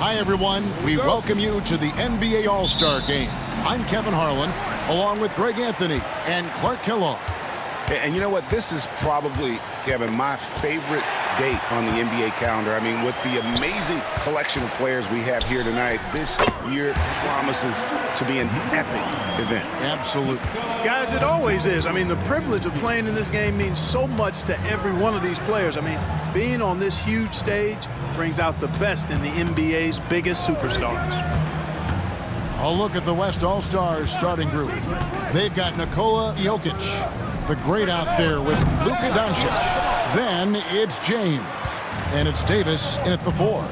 Hi, everyone. We welcome you to the NBA All-Star Game. I'm Kevin Harlan, along with Greg Anthony and Clark Kellogg. And you know what? This is probably, Kevin, my favorite date on the NBA calendar. I mean, with the amazing collection of players we have here tonight, this year promises to be an epic event. Absolutely. Guys, it always is. I mean, the privilege of playing in this game means so much to every one of these players. I mean, being on this huge stage brings out the best in the NBA's biggest superstars. A look at the West All-Stars starting group. They've got Nikola Jokic, the great out there with Luka Doncic. Then it's James, and it's Davis in at the 4.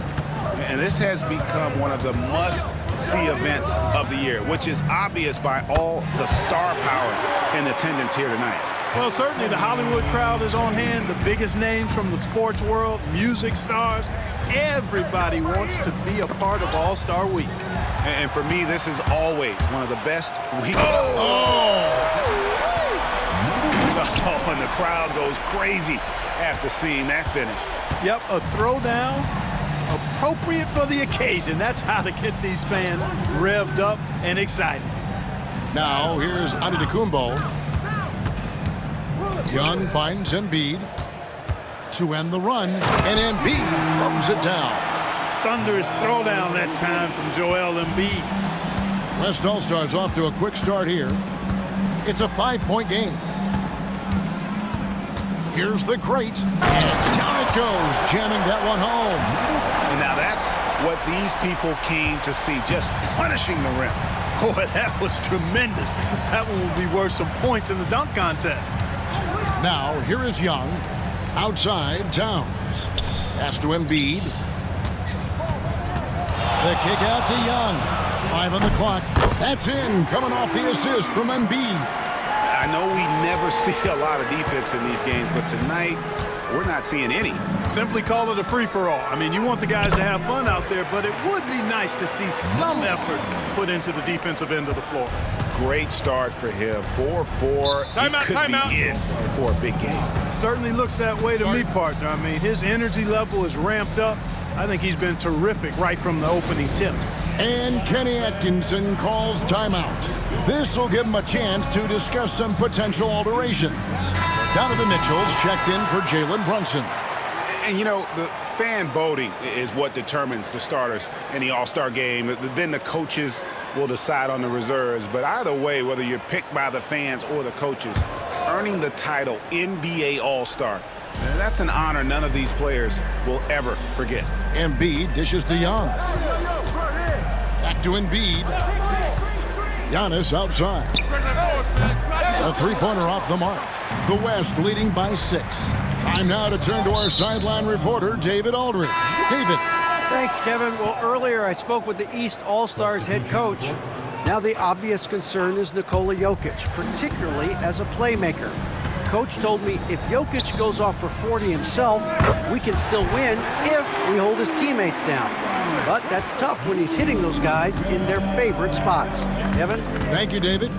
And this has become one of the must-see events of the year, which is obvious by all the star power in attendance here tonight. Well, certainly the Hollywood crowd is on hand, the biggest names from the sports world, music stars. Everybody wants to be a part of All-Star Week. And for me, this is always one of the best weeks. Oh, and the crowd goes crazy after seeing that finish. Yep, a throwdown appropriate for the occasion. That's how to get these fans revved up and excited. Now, here's Antetokounmpo. Young finds Embiid to end the run, and Embiid throws it down. Thunderous throwdown that time from Joel Embiid. West All-Stars off to a quick start here. It's a 5-point game. Here's the great, and down it goes, jamming that one home. And now that's what these people came to see, just punishing the rim. Boy, that was tremendous. That one will be worth some points in the dunk contest. Now, here is Young. Outside, Towns. Pass to Embiid. The kick out to Young. 5 on the clock. That's in, coming off the assist from Embiid. I know we never see a lot of defense in these games, but tonight we're not seeing any. Simply call it a free-for-all. I mean, you want the guys to have fun out there, but it would be nice to see some effort put into the defensive end of the floor. Great start for him. 4-4. He could be in for a big game. Certainly looks that way to me, partner. I mean, his energy level is ramped up. I think he's been terrific right from the opening tip. And Kenny Atkinson calls timeout. This will give him a chance to discuss some potential alterations. Donovan Mitchell's checked in for Jalen Brunson. And, you know, the fan voting is what determines the starters in the All-Star game. Then the coaches will decide on the reserves. But either way, whether you're picked by the fans or the coaches, earning the title NBA All-Star, that's an honor none of these players will ever forget. Embiid dishes to Young. Back to Embiid. Giannis outside. A three-pointer off the mark. The West leading by 6. Time now to turn to our sideline reporter, David Aldridge. David. Thanks, Kevin. Well, earlier I spoke with the East All-Stars head coach. Now the obvious concern is Nikola Jokic, particularly as a playmaker. Coach told me if Jokic goes off for 40 himself, we can still win if we hold his teammates down. But that's tough when he's hitting those guys in their favorite spots. Kevin? Thank you, David.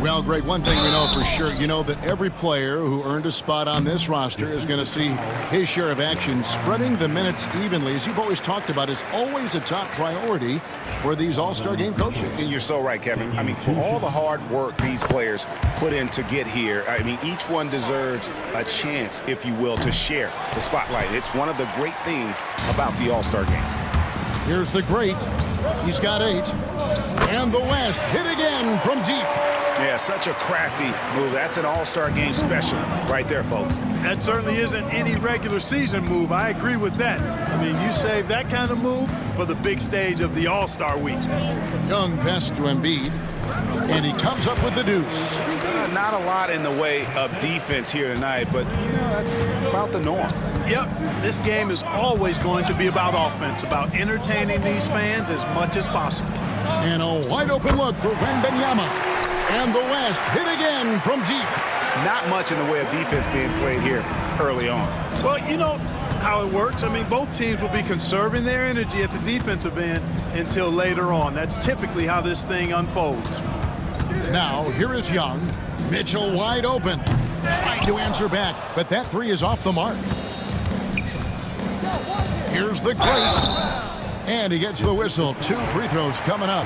Well, Greg, one thing we know for sure, you know that every player who earned a spot on this roster is going to see his share of action. Spreading the minutes evenly, as you've always talked about, is always a top priority for these All-Star Game coaches. And you're so right, Kevin. I mean, for all the hard work these players put in to get here, I mean, each one deserves a chance, if you will, to share the spotlight. It's one of the great things about the All-Star Game. Here's the great. He's got 8. And the West hit again from deep. Yeah, such a crafty move. That's an All-Star Game special right there, folks. That certainly isn't any regular season move. I agree with that. I mean, you save that kind of move for the big stage of the All-Star Week. Young pass to Embiid, and he comes up with the deuce. Not a lot in the way of defense here tonight, but, you know, that's about the norm. Yep, this game is always going to be about offense, about entertaining these fans as much as possible. And a wide-open look for Wembanyama. And the West hit again from deep. Not much in the way of defense being played here early on. Well, you know how it works. I mean, both teams will be conserving their energy at the defensive end until later on. That's typically how this thing unfolds. Now, here is Young. Mitchell wide open. Trying to answer back, but that 3 is off the mark. Here's the great. And he gets the whistle. 2 free throws coming up.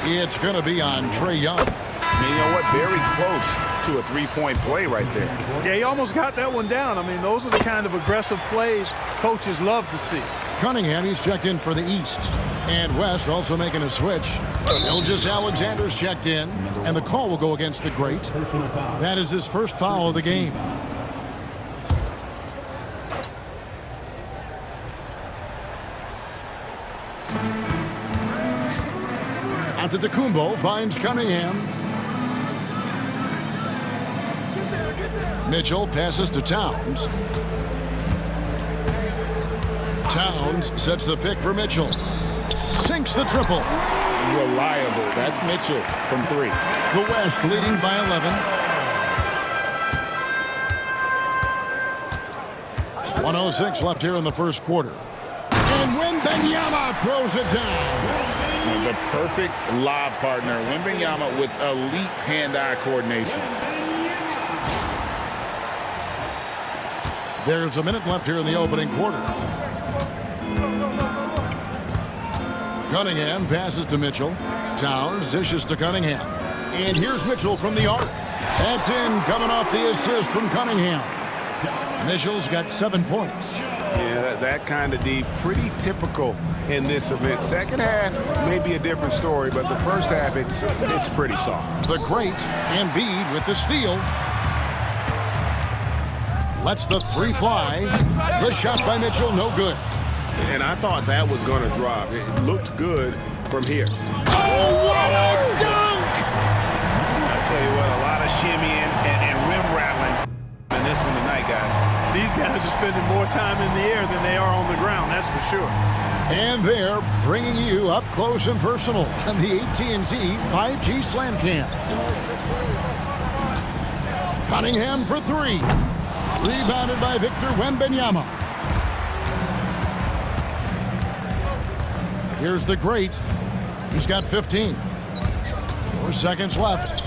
It's going to be on Trae Young. And you know what? Very close to a three-point play right there. Yeah, he almost got that one down. I mean, those are the kind of aggressive plays coaches love to see. Cunningham, he's checked in for the East. And West also making a switch. Ilgis Alexander's checked in. And the call will go against the great. That is his first foul of the game. Antetokounmpo finds Cunningham. Mitchell passes to Towns. Towns sets the pick for Mitchell. Sinks the triple. Reliable. That's Mitchell from 3. The West leading by 11. 1:06 left here in the first quarter. And Wembanyama throws it down. The perfect lob partner, Wembanyama, with elite hand-eye coordination. There's a minute left here in the opening quarter. Cunningham passes to Mitchell. Towns dishes to Cunningham. And here's Mitchell from the arc. That's in, coming off the assist from Cunningham. Mitchell's got 7 points. Yeah, that kind of D, pretty typical in this event. Second half may be a different story, but the first half, it's pretty soft. The great Embiid with the steal. Lets the 3 fly. The shot by Mitchell, no good. And I thought that was going to drop. It looked good from here. Oh, what a dunk! I tell you what, a lot of shimmying and rim rattling in this one tonight, guys. These guys are spending more time in the air than they are on the ground, that's for sure. And they're bringing you up close and personal on the AT&T 5G Slam Cam. Cunningham for 3. Rebounded by Victor Wembanyama. Here's the great. He's got 15. 4 seconds left.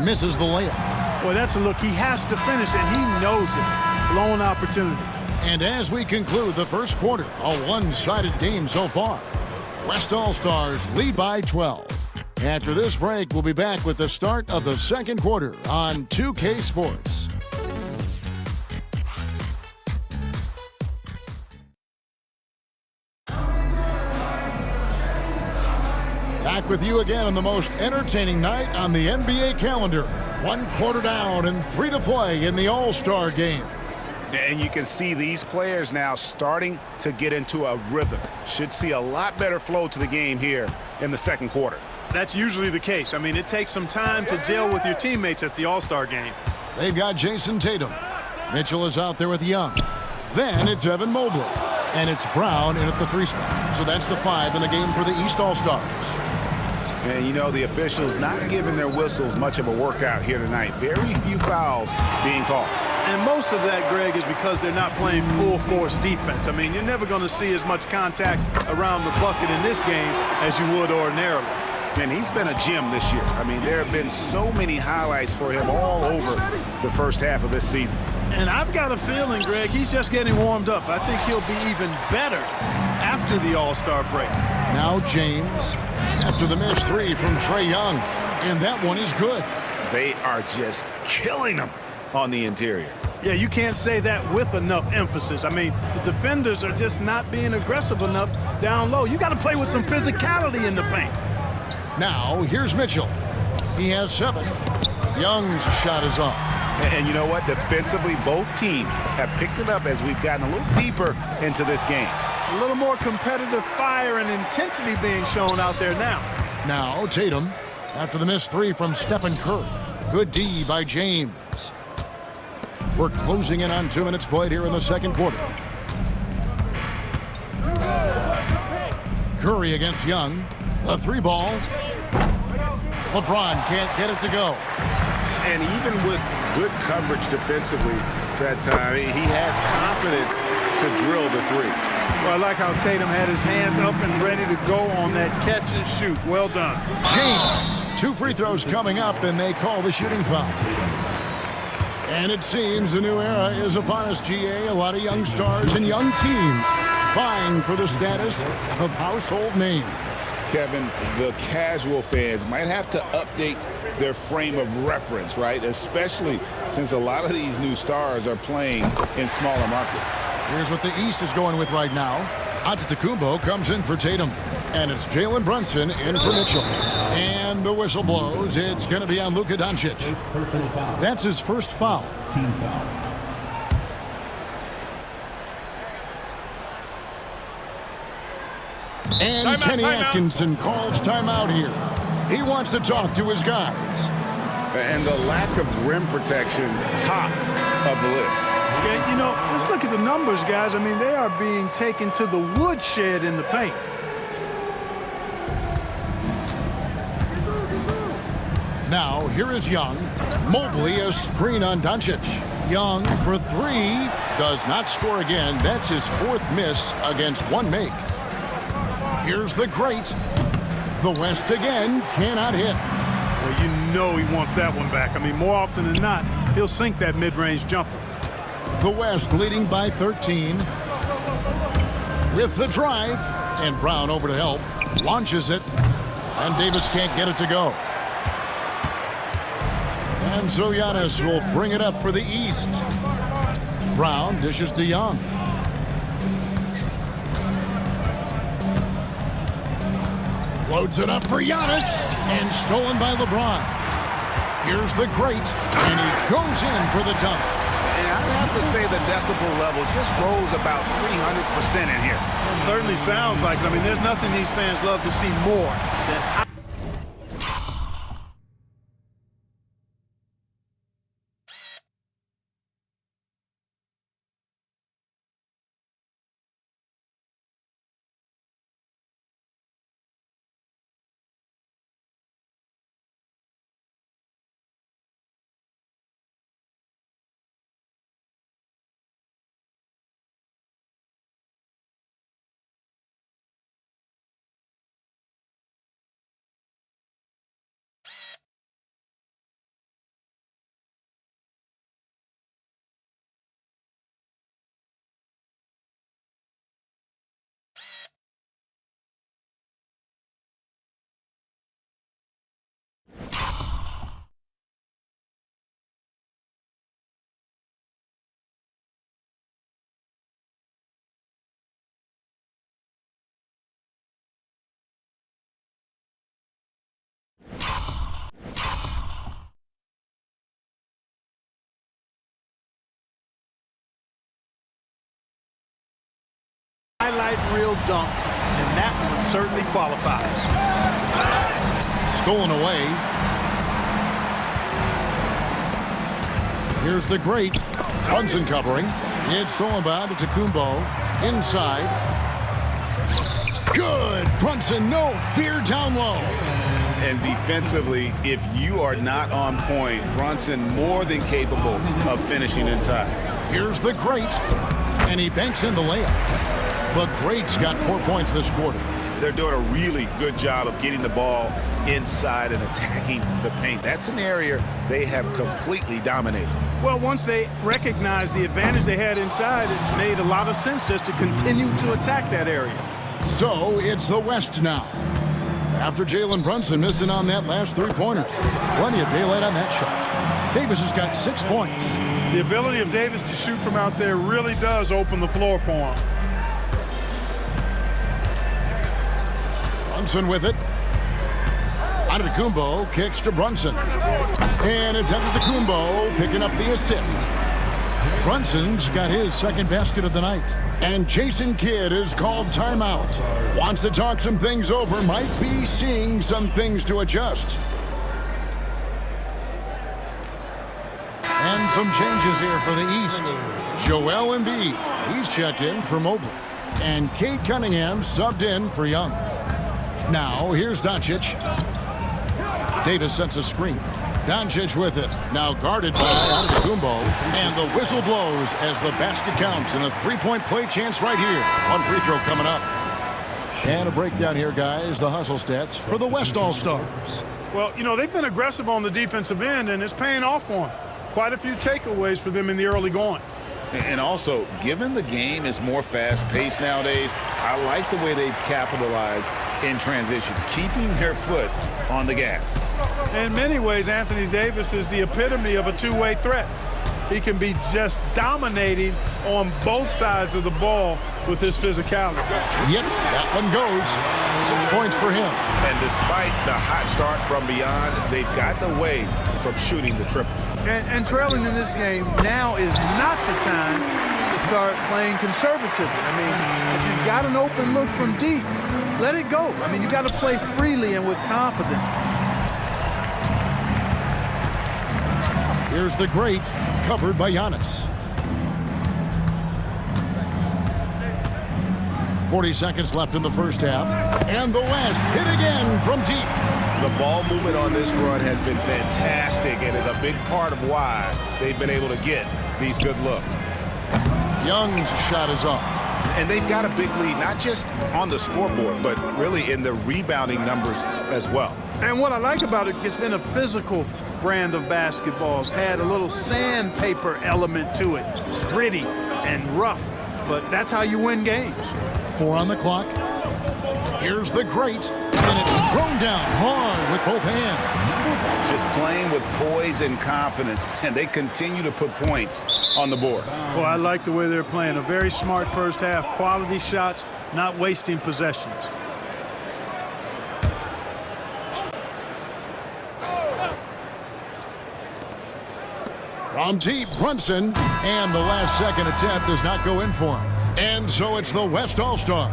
Misses the layup. Boy, that's a look he has to finish, and he knows it. Blown opportunity. And as we conclude the first quarter, a one-sided game so far. West All-Stars lead by 12. After this break, we'll be back with the start of the second quarter on 2K Sports. Back with you again on the most entertaining night on the NBA calendar. 1 quarter down and 3 to play in the All-Star game. And you can see these players now starting to get into a rhythm. Should see a lot better flow to the game here in the second quarter. That's usually the case. I mean, it takes some time to gel with your teammates at the All-Star game. They've got Jason Tatum. Mitchell is out there with Young. Then it's Evan Mobley. And it's Brown in at the 3 spot. So that's the 5 in the game for the East All-Stars. And you know, the officials not giving their whistles much of a workout here tonight. Very few fouls being called. And most of that, Greg, is because they're not playing full-force defense. I mean, you're never going to see as much contact around the bucket in this game as you would ordinarily. And he's been a gem this year. I mean, there have been so many highlights for him all over the first half of this season. And I've got a feeling, Greg, he's just getting warmed up. I think he'll be even better after the All-Star break. Now James after the missed 3 from Trae Young. And that one is good. They are just killing him on the interior. Yeah, you can't say that with enough emphasis. I mean, the defenders are just not being aggressive enough down low. You got to play with some physicality in the paint. Now, here's Mitchell. He has 7. Young's shot is off. And you know what? Defensively, both teams have picked it up as we've gotten a little deeper into this game. A little more competitive fire and intensity being shown out there now. Now, Tatum after the missed 3 from Stephen Curry. Good D by James. We're closing in on 2 minutes played here in the second quarter. Curry against Young. A 3 ball. LeBron can't get it to go. And even with good coverage defensively that time, he has confidence to drill the 3. Well, I like how Tatum had his hands up and ready to go on that catch and shoot. Well done. James, 2 free throws coming up, and they call the shooting foul. And it seems a new era is upon us, GA. A lot of young stars and young teams vying for the status of household names. Kevin, the casual fans might have to update their frame of reference, right? Especially since a lot of these new stars are playing in smaller markets. Here's what the East is going with right now. Antetokounmpo comes in for Tatum. And it's Jalen Brunson in for Mitchell. And the whistle blows. It's going to be on Luka Doncic. That's his first foul. Team foul. And Kenny Atkinson calls timeout here. He wants to talk to his guys. And the lack of rim protection, top of the list. Yeah, you know, just look at the numbers, guys. I mean, they are being taken to the woodshed in the paint. Now, here is Young. Mobley, a screen on Doncic. Young for three. Does not score again. That's his fourth miss against one make. Here's the great. The West again cannot hit. Well, you know he wants that one back. I mean, more often than not, he'll sink that mid-range jumper. The West leading by 13. With the drive. And Brown over to help. Launches it. And Davis can't get it to go. And so Giannis will bring it up for the East. Brown dishes to Young. Loads it up for Giannis. And stolen by LeBron. Here's the great. And he goes in for the dunk. And I'd have to say the decibel level just rose about 300% in here. Certainly sounds like it. I mean, there's nothing these fans love to see more than highlight reel dunks, and that one certainly qualifies. Stolen away. Here's the great. Brunson covering. It's stolen by Antetokounmpo. Inside. Good. Brunson, no fear down low. And defensively, if you are not on point, Brunson more than capable of finishing inside. Here's the great. And he banks in the layup. The greats got 4 points this quarter. They're doing a really good job of getting the ball inside and attacking the paint. That's an area they have completely dominated. Well, once they recognized the advantage they had inside, it made a lot of sense just to continue to attack that area. So it's the West now. After Jalen Brunson missing on that last three-pointer. Plenty of daylight on that shot. Davis has got 6 points. The ability of Davis to shoot from out there really does open the floor for him. Brunson with it. Antetokounmpo kicks to Brunson. And it's Antetokounmpo picking up the assist. Brunson's got his second basket of the night. And Jason Kidd is called timeout. Wants to talk some things over. Might be seeing some things to adjust. And some changes here for the East. Joel Embiid, he's checked in for Mobley. And Kate Cunningham subbed in for Young. Now, here's Doncic. Davis sets a screen. Doncic with it. Now guarded by Antetokounmpo. And the whistle blows as the basket counts. And a three-point play chance right here. One free throw coming up. And a breakdown here, guys. The hustle stats for the West All-Stars. Well, you know, they've been aggressive on the defensive end, and it's paying off for them. Quite a few takeaways for them in the early going. And also, given the game is more fast-paced nowadays, I like the way they've capitalized in transition, keeping their foot on the gas. In many ways, Anthony Davis is the epitome of a two-way threat. He can be just dominating on both sides of the ball with his physicality. Yep, that one goes. 6 points for him. And despite the hot start from beyond, they've gotten away from shooting the triple. And trailing in this game now is not the time to start playing conservatively. I mean, if you've got an open look from deep, let it go. I mean, you've got to play freely and with confidence. Here's the great, covered by Giannis. 40 seconds left in the first half. And the West hit again from deep. The ball movement on this run has been fantastic and is a big part of why they've been able to get these good looks. Young's shot is off. And they've got a big lead, not just on the scoreboard, but really in the rebounding numbers as well. And what I like about it, it's been a physical brand of basketball. It's had a little sandpaper element to it, gritty and rough, but that's how you win games. 4 on the clock. Here's the great, and it's thrown down hard with both hands. Just playing with poise and confidence, and they continue to put points on the board. Well, I like the way they're playing. A very smart first half, quality shots, not wasting possessions. From deep, Brunson, and the last second attempt does not go in for him. And so it's the West All-Stars,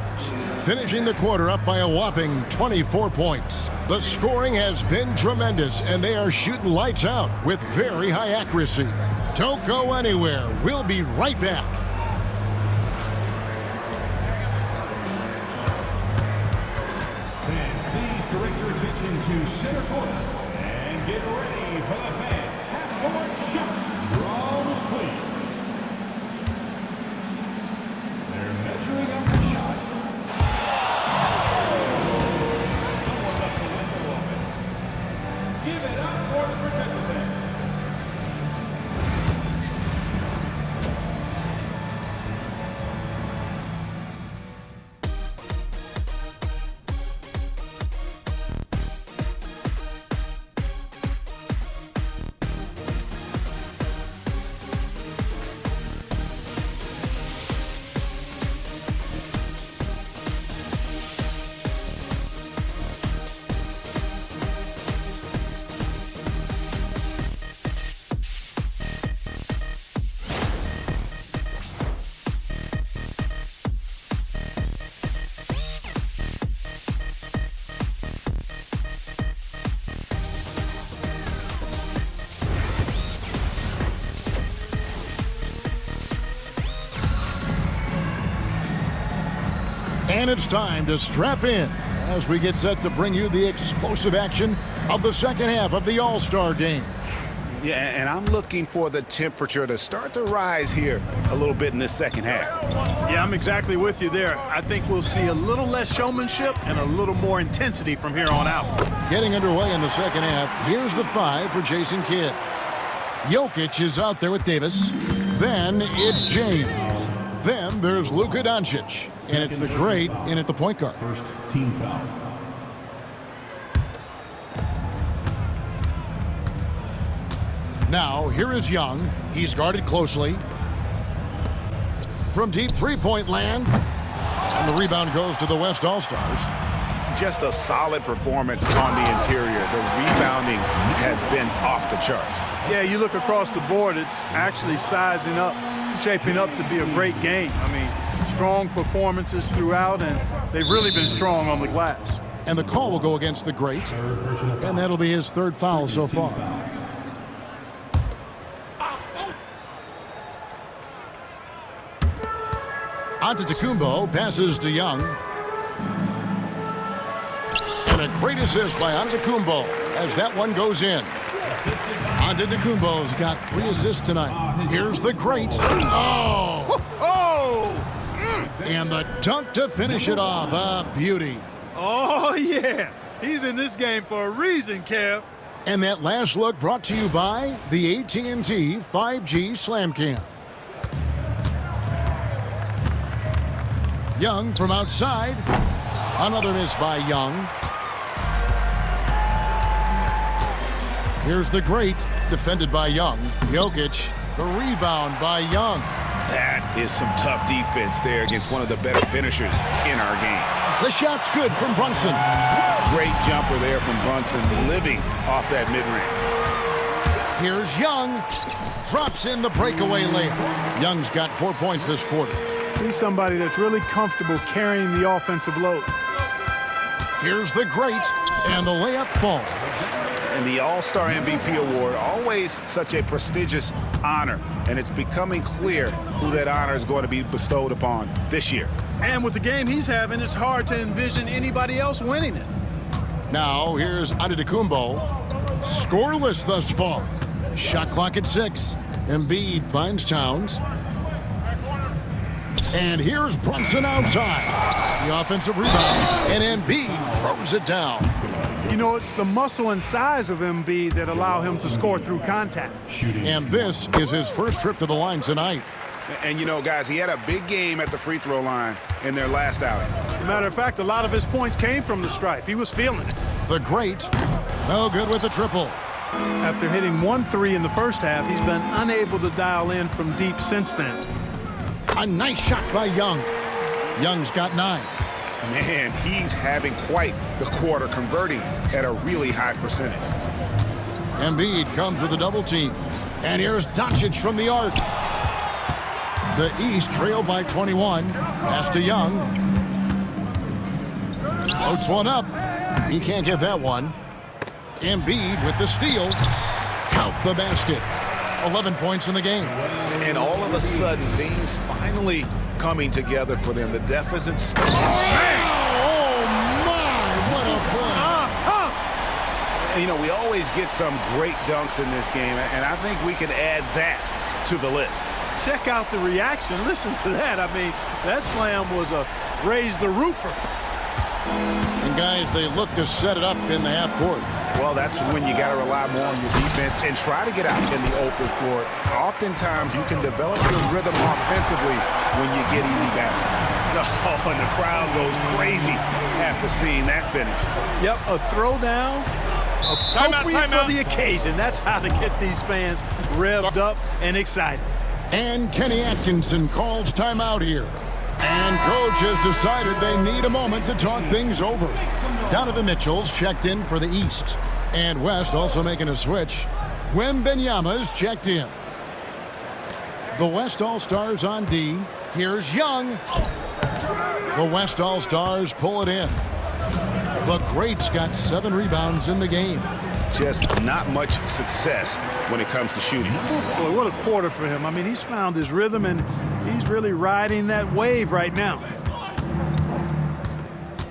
finishing the quarter up by a whopping 24 points. The scoring has been tremendous, and they are shooting lights out with very high accuracy. Don't go anywhere. We'll be right back. Please direct your attention to center court and get ready for the fan half-court shot. Drums, please. They're measuring up the shot. Someone left the window open. Give it up for the participant. And it's time to strap in as we get set to bring you the explosive action of the second half of the All-Star game. Yeah, and I'm looking for the temperature to start to rise here a little bit in this second half. Yeah, I'm exactly with you there. I think we'll see a little less showmanship and a little more intensity from here on out. Getting underway in the second half, here's the 5 for Jason Kidd. Jokic is out there with Davis. Then it's James. Then there's Luka Doncic. And it's the great in at the point guard. First team foul. Now, here is Young. He's guarded closely. From deep three-point land. And the rebound goes to the West All-Stars. Just a solid performance on the interior. The rebounding has been off the charts. Yeah, you look across the board, it's actually sizing up, shaping up to be a great game. I mean, strong performances throughout, and they've really been strong on the glass. And the call will go against the great. And that'll be his third foul so far. Antetokounmpo passes to Young. And a great assist by Antetokounmpo as that one goes in. Antetokounmpo's got 3 assists tonight. Here's the great. Oh! And the dunk to finish it off. A beauty. Oh, yeah. He's in this game for a reason, Kev. And that last look brought to you by the AT&T 5G Slam Cam. Young from outside. Another miss by Young. Here's the great, defended by Young. Jokic, the rebound by Young. That is some tough defense there against one of the better finishers in our game. The shot's good from Brunson. Great jumper there from Brunson, living off that mid-range. Here's Young. Drops in the breakaway layup. Young's got 4 points this quarter. He's somebody that's really comfortable carrying the offensive load. Here's the great, and the layup falls. And the All-Star MVP award, always such a prestigious honor, and it's becoming clear who that honor is going to be bestowed upon this year. And with the game he's having, it's hard to envision anybody else winning it. Now here's Antetokounmpo. Scoreless thus far. Shot clock at 6. Embiid finds Towns. And here's Brunson outside. The offensive rebound, and Embiid throws it down. You know, it's the muscle and size of Embiid that allow him to score through contact. And this is his first trip to the line tonight. And you know, guys, he had a big game at the free throw line in their last outing. As a matter of fact, a lot of his points came from the stripe. He was feeling it. The great, no good with the triple. After hitting 1 3 in the first half, he's been unable to dial in from deep since then. A nice shot by Young. Young's got 9. Man, he's having quite the quarter, converting at a really high percentage. Embiid comes with a double team. And here's Doncic from the arc. The East trail by 21. Pass to Young. Floats one up. He can't get that one. Embiid with the steal. Count the basket. 11 points in the game. And all of a sudden, things finally coming together for them. The deficit's Oh, my, what a play. You know, we always get some great dunks in this game, and I think we can add that to the list. Check out the reaction. Listen to that. I mean, that slam was a raise the roofer. And guys, they look to set it up in the half court. Well, that's when you got to rely more on your defense and try to get out in the open floor. Oftentimes, you can develop your rhythm offensively when you get easy baskets. Oh, and the crowd goes crazy after seeing that finish. Yep, a throwdown, appropriate for the occasion. That's how to get these fans revved up and excited. And Kenny Atkinson calls timeout here. And coach has decided they need a moment to talk things over. Donovan Mitchell's checked in for the East. And West also making a switch. Wembanyama's checked in. The West All-Stars on D. Here's Young. The West All-Stars pull it in. The Greats got 7 rebounds in the game. Just not much success when it comes to shooting. Boy, what a quarter for him. I mean, he's found his rhythm, and he's really riding that wave right now.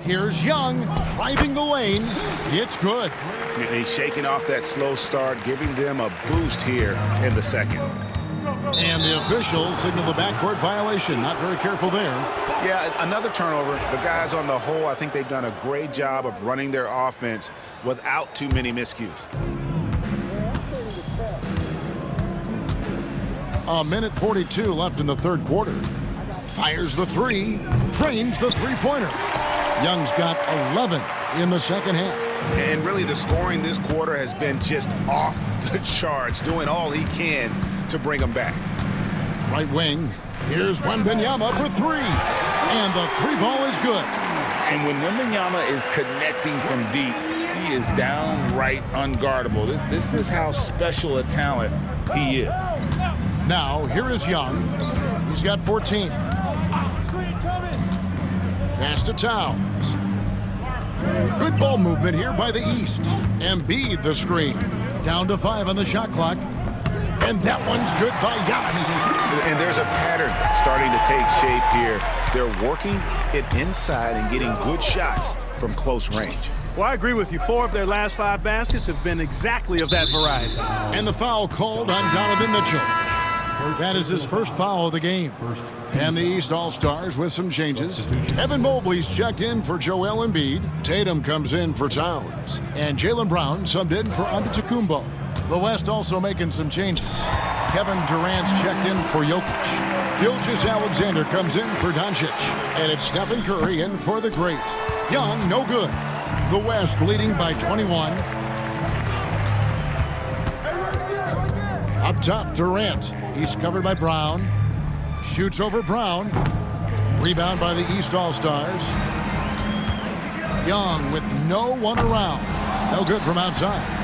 Here's Young driving the lane. It's good. And he's shaking off that slow start, giving them a boost here in the second. And the officials signal the backcourt violation. Not very careful there. Yeah, another turnover. The guys on the whole, I think they've done a great job of running their offense without too many miscues. A minute 42 left in the third quarter. Fires the 3, drains the three-pointer. Young's got 11 in the second half. And really the scoring this quarter has been just off the charts, doing all he can to bring them back. Right wing, here's Wembanyama for 3. And the 3 ball is good. And when Wembanyama is connecting from deep, he is downright unguardable. This is how special a talent he is. Now, here is Young. He's got 14. Pass to Towns. Good ball movement here by the East. Embiid the screen. Down to 5 on the shot clock. And that one's good by Giannis. And there's a pattern starting to take shape here. They're working it inside and getting good shots from close range. Well, I agree with you. 4 of their last 5 baskets have been exactly of that variety. And the foul called on Donovan Mitchell. That is his first foul of the game. And the East All-Stars with some changes. Evan Mobley's checked in for Joel Embiid. Tatum comes in for Towns. And Jaylen Brown subbed in for Antetokounmpo. The West also making some changes. Kevin Durant's checked in for Jokic. Gilgeous-Alexander comes in for Doncic. And it's Stephen Curry in for the great. Young, no good. The West leading by 21. Up top, Durant. He's covered by Brown. Shoots over Brown. Rebound by the East All-Stars. Young with no one around. No good from outside.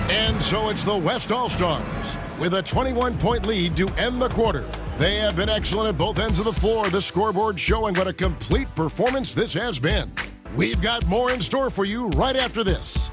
And so it's the West All-Stars with a 21-point lead to end the quarter. They have been excellent at both ends of the floor. The scoreboard showing what a complete performance this has been. We've got more in store for you right after this.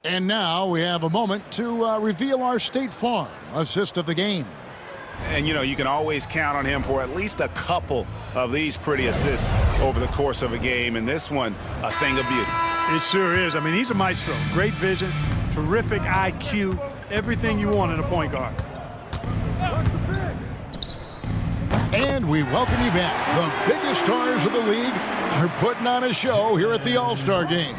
And now we have a moment to reveal our State Farm assist of the game. And, you know, you can always count on him for at least a couple of these pretty assists over the course of a game. And this one, a thing of beauty. It sure is. I mean, he's a maestro. Great vision, terrific IQ, everything you want in a point guard. And we welcome you back. The biggest stars of the league are putting on a show here at the All-Star Game.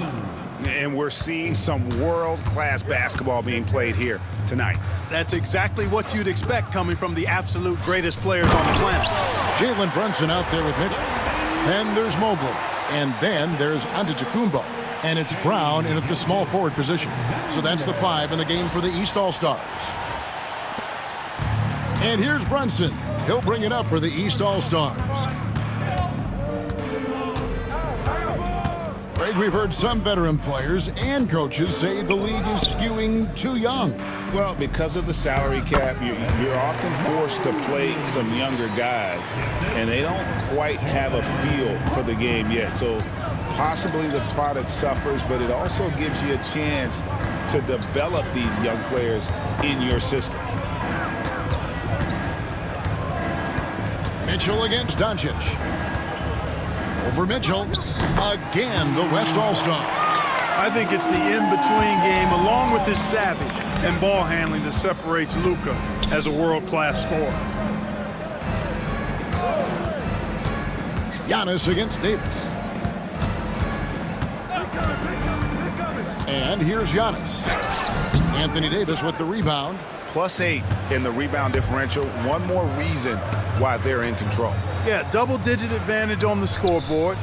And we're seeing some world-class basketball being played here tonight. That's exactly what you'd expect coming from the absolute greatest players on the planet. Jalen Brunson out there with Mitchell. Then there's Mobley. And then there's Antetokounmpo. And it's Brown in at the small forward position. So that's the 5 in the game for the East All-Stars. And here's Brunson. He'll bring it up for the East All-Stars. Greg, we've heard some veteran players and coaches say the league is skewing too young. Well, because of the salary cap, you're often forced to play some younger guys, and they don't quite have a feel for the game yet. So possibly the product suffers, but it also gives you a chance to develop these young players in your system. Mitchell against Doncic. Over Mitchell. Again, the West All-Star. I think it's the in-between game, along with his savvy and ball handling, that separates Luka as a world-class scorer. Giannis against Davis. And here's Giannis. Anthony Davis with the rebound. +8 in the rebound differential. One more reason why they're in control. Yeah, double-digit advantage on the scoreboard.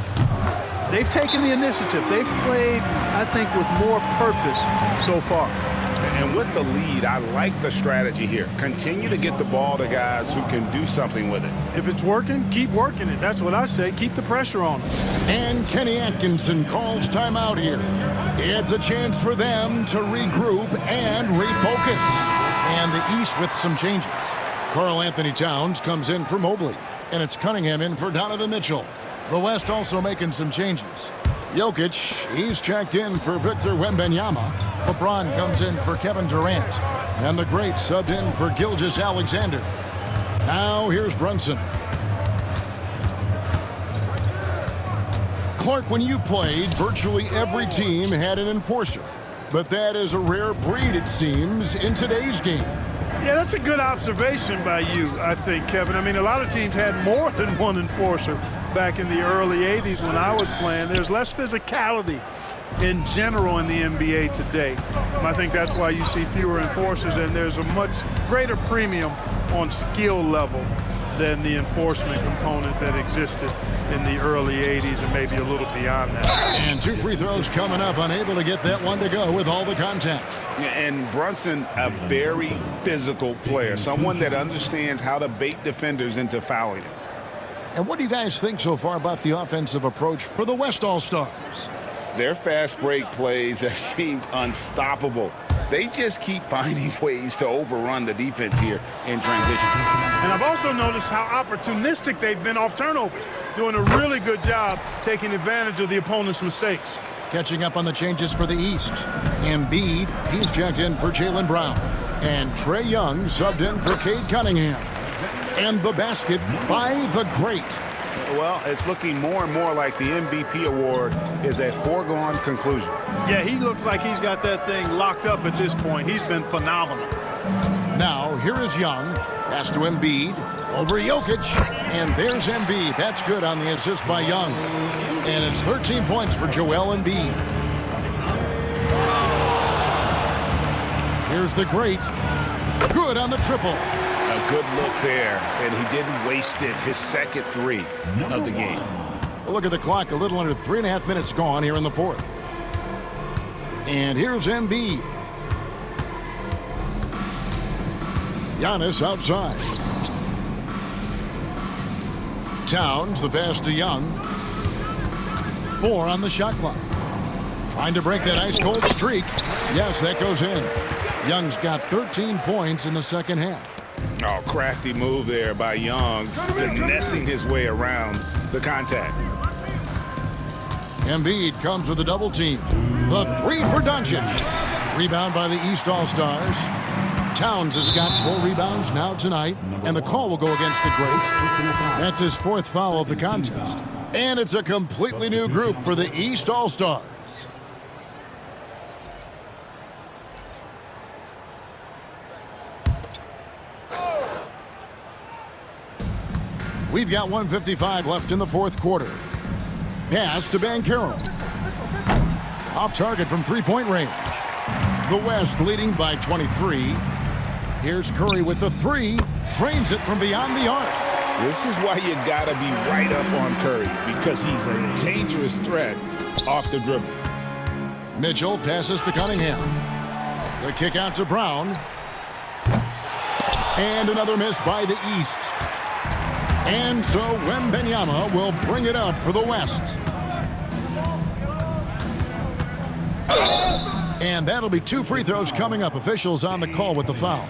They've taken the initiative. They've played, I think, with more purpose so far. And with the lead, I like the strategy here. Continue to get the ball to guys who can do something with it. If it's working, keep working it. That's what I say. Keep the pressure on them. And Kenny Atkinson calls timeout here. It's a chance for them to regroup and refocus. And the East with some changes. Karl Anthony Towns comes in for Mobley. And it's Cunningham in for Donovan Mitchell. The West also making some changes. Jokic, he's checked in for Victor Wembanyama. LeBron comes in for Kevin Durant. And the great subbed in for Gilgeous-Alexander. Now here's Brunson. Clark, when you played, virtually every team had an enforcer. But that is a rare breed, it seems, in today's game. Yeah, that's a good observation by you, I think, Kevin. I mean, a lot of teams had more than one enforcer back in the early 80s when I was playing. There's less physicality in general in the NBA today. And I think that's why you see fewer enforcers, and there's a much greater premium on skill level than the enforcement component that existed in the early 80s and maybe a little beyond that. And 2 free throws coming up, unable to get that one to go with all the contact. And Brunson, a very physical player, someone that understands how to bait defenders into fouling. And what do you guys think so far about the offensive approach for the West All-Stars? Their fast break plays have seemed unstoppable. They just keep finding ways to overrun the defense here in transition. And I've also noticed how opportunistic they've been off turnovers, doing a really good job taking advantage of the opponent's mistakes. Catching up on the changes for the East. Embiid, he's checked in for Jaylen Brown. And Trae Young subbed in for Cade Cunningham. And the basket by the great. Well, it's looking more and more like the MVP award is a foregone conclusion. Yeah, he looks like he's got that thing locked up at this point. He's been phenomenal. Now, here is Young. Pass to Embiid. Over Jokic. And there's Embiid. That's good on the assist by Young. And it's 13 points for Joel Embiid. Here's the great. Good on the triple. A good look there, and he didn't waste it. His second three of the game. Look at the clock. A little under 3.5 minutes gone here in the fourth. And here's Embiid. Giannis outside. Towns, the pass to Young. 4 on the shot clock. Trying to break that ice-cold streak. Yes, that goes in. Young's got 13 points in the second half. Oh, crafty move there by Young, finessing his way around the contact. Embiid comes with a double team. The 3 for Doncic. Rebound by the East All-Stars. Towns has got 4 rebounds now tonight, and the call will go against the great. That's his 4th foul of the contest. And it's a completely new group for the East All-Stars. We've got 1:55 left in the fourth quarter. Pass to Banchero. Off target from three-point range. The West leading by 23. Here's Curry with the 3. Drains it from beyond the arc. This is why you gotta be right up on Curry, because he's a dangerous threat off the dribble. Mitchell passes to Cunningham. The kick out to Brown. And another miss by the East. And so Wembanyama will bring it up for the West. And that'll be 2 free throws coming up. Officials on the call with the foul.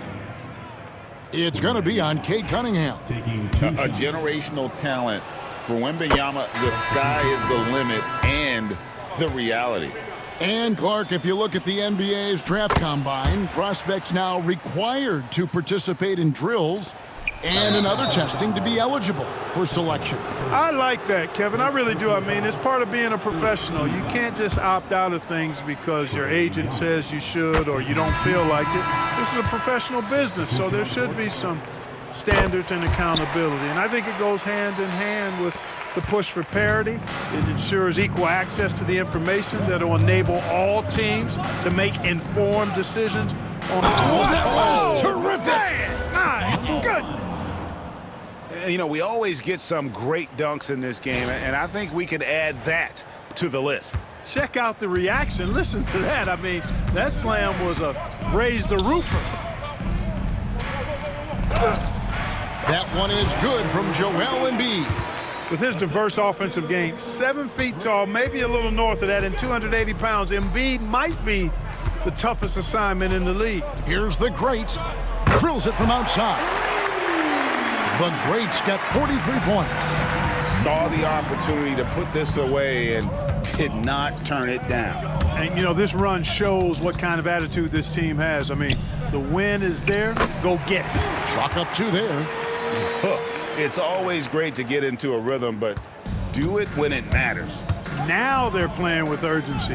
It's going to be on Cade Cunningham. A generational talent. For Wembanyama, the sky is the limit and the reality. And, Clark, if you look at the NBA's draft combine, prospects now required to participate in drills and in other testing to be eligible for selection. I like that, Kevin. I really do. I mean, it's part of being a professional. You can't just opt out of things because your agent says you should or you don't feel like it. This is a professional business, so there should be some standards and accountability. And I think it goes hand in hand with the push for parity. It ensures equal access to the information that will enable all teams to make informed decisions on that was terrific! My goodness! You know, we always get some great dunks in this game, and I think we could add that to the list. Check out the reaction. Listen to that. I mean, that slam was a raise the roofer. That one is good from Joel Embiid. With his diverse offensive game, 7 feet tall, maybe a little north of that, and 280 pounds, Embiid might be the toughest assignment in the league. Here's the great. Drills it from outside. The great's got 43 points. Saw the opportunity to put this away and did not turn it down. And, you know, this run shows what kind of attitude this team has. I mean, the win is there. Go get it. Chalk up 2 there. It's always great to get into a rhythm, but do it when it matters. Now they're playing with urgency.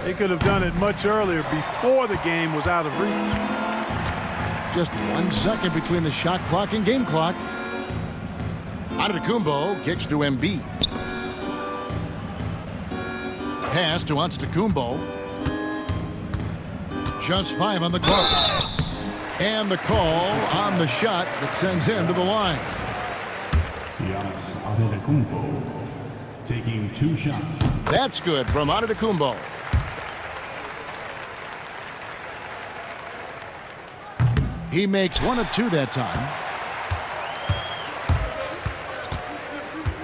They could have done it much earlier before the game was out of reach. Just 1 second between the shot clock and game clock. Antetokounmpo kicks to Embiid. Pass to Antetokounmpo. Just 5 on the clock. And the call on the shot that sends him to the line. Giannis Antetokounmpo taking 2 shots. That's good from Antetokounmpo. He makes 1 of 2 that time.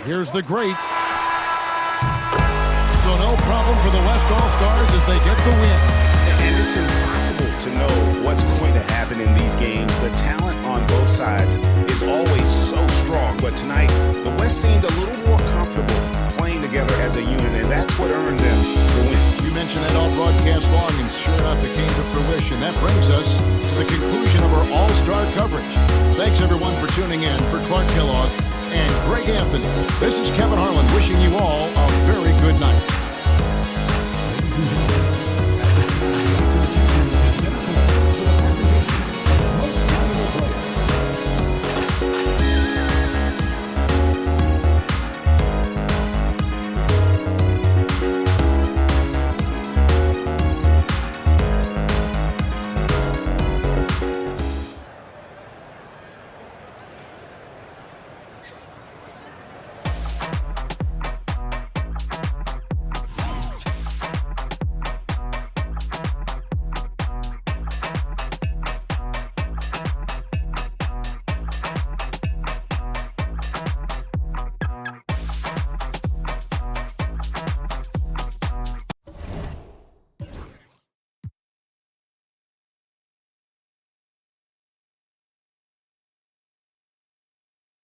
Here's the great. So no problem for the West All-Stars as they get the win. And it's impossible to know what's going to happen in these games. The talent on both sides is always so strong. But tonight, the West seemed a little more comfortable playing together as a unit, and that's what earned them the win. You mentioned that all broadcast long, and sure enough, it came to fruition. That brings us to the conclusion of our All-Star coverage. Thanks, everyone, for tuning in. For Clark Kellogg and Greg Anthony, this is Kevin Harlan wishing you all a very good night.